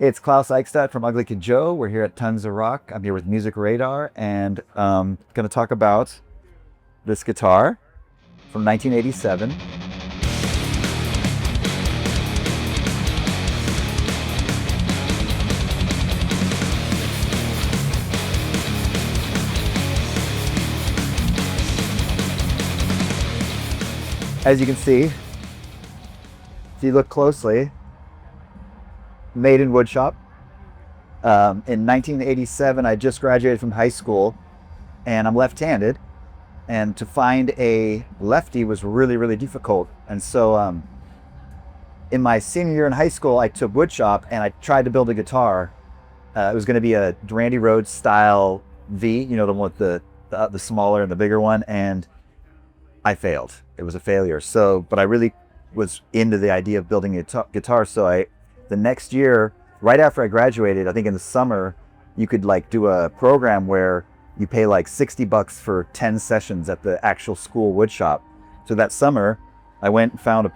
It's Klaus Eichstadt from Ugly Kid Joe. We're here at Tons of Rock. I'm here with Music Radar and going to talk about this guitar from 1987. As you can see, if you look closely, made in woodshop. In 1987, I just graduated from high school and I'm left-handed, and to find a lefty was really, really difficult. And so in my senior year in high school, I took woodshop and I tried to build a guitar. It was going to be a Randy Rhoads style V, you know, the one with the smaller and the bigger one, and I failed. It was a failure. So, but I really was into the idea of building a guitar. So the next year, right after I graduated, I think in the summer, you could like do a program where you pay like $60 for 10 sessions at the actual school wood shop. So that summer, I went and found one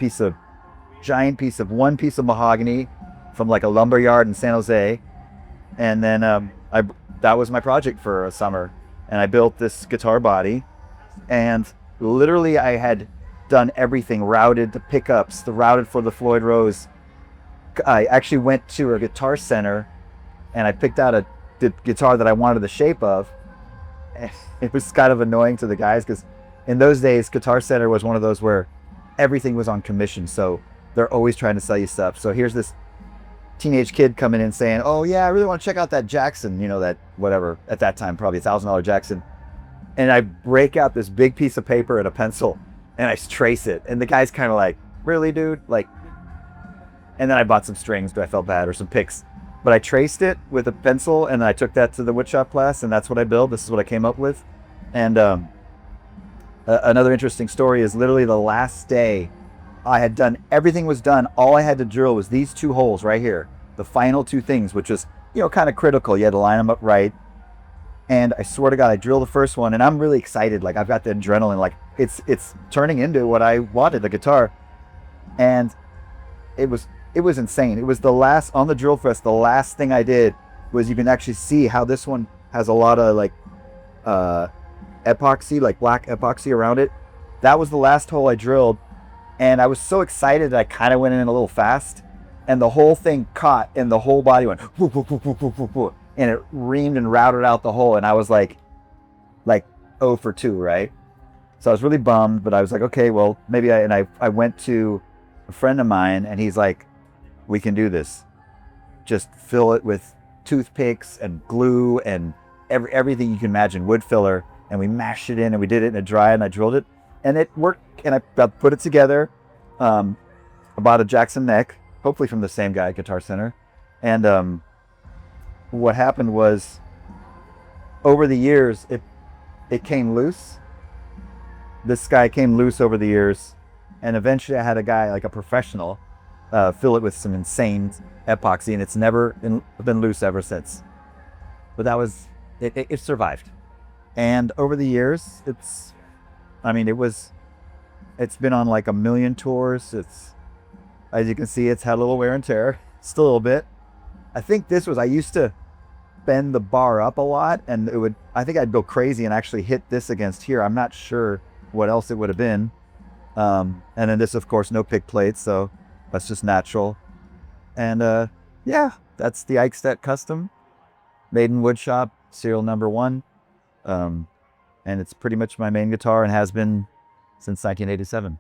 piece of mahogany from like a lumber yard in San Jose. And then that was my project for a summer. And I built this guitar body, and literally I had done everything, routed the pickups, routed for the Floyd Rose. I actually went to a guitar center and I picked out the guitar that I wanted the shape of. It was kind of annoying to the guys because in those days, Guitar Center was one of those where everything was on commission. So they're always trying to sell you stuff. So here's this teenage kid coming in saying, oh yeah, I really want to check out that Jackson, you know, that whatever, at that time, probably $1,000 Jackson. And I break out this big piece of paper and a pencil and I trace it. And the guy's kind of like, really, dude? Like, and then I bought some strings, but I felt bad, or some picks. But I traced it with a pencil and I took that to the woodshop class, and that's what I built. This is what I came up with. And another interesting story is literally the last day I had done, everything was done. All I had to drill was these two holes right here. The final two things, which was, you know, kind of critical. You had to line them up right. And I swear to God, I drilled the first one and I'm really excited. Like I've got the adrenaline, like it's turning into what I wanted, a guitar. And it was insane. It was the last, on the drill press, the last thing I did was, you can actually see how this one has a lot of like epoxy, like black epoxy around it. That was the last hole I drilled. And I was so excited that I kind of went in a little fast, and the whole thing caught and the whole body went whoop, whoop, whoop, whoop, whoop, whoop, whoop, and it reamed and routed out the hole. And I was like 0 for 2, right? So I was really bummed, but I was like, okay, well, maybe I went to a friend of mine and he's like, we can do this. Just fill it with toothpicks and glue and everything you can imagine, wood filler. And we mashed it in and we did it in a dry, and I drilled it and it worked. And I put it together. I bought a Jackson neck, hopefully from the same guy at Guitar Center. And what happened was, over the years, it came loose. This guy came loose over the years. And eventually I had a guy, like a professional, fill it with some insane epoxy, and it's never been loose ever since. But that was, it survived. And over the years, it's been on like 1 million tours. It's, as you can see, it's had a little wear and tear, still a little bit. I think I used to bend the bar up a lot, and I think I'd go crazy and actually hit this against here. I'm not sure what else it would have been. And then this, of course, no pick plates, so that's just natural. And yeah, that's the Eichstadt Custom, made in woodshop, serial number 1. And it's pretty much my main guitar and has been since 1987.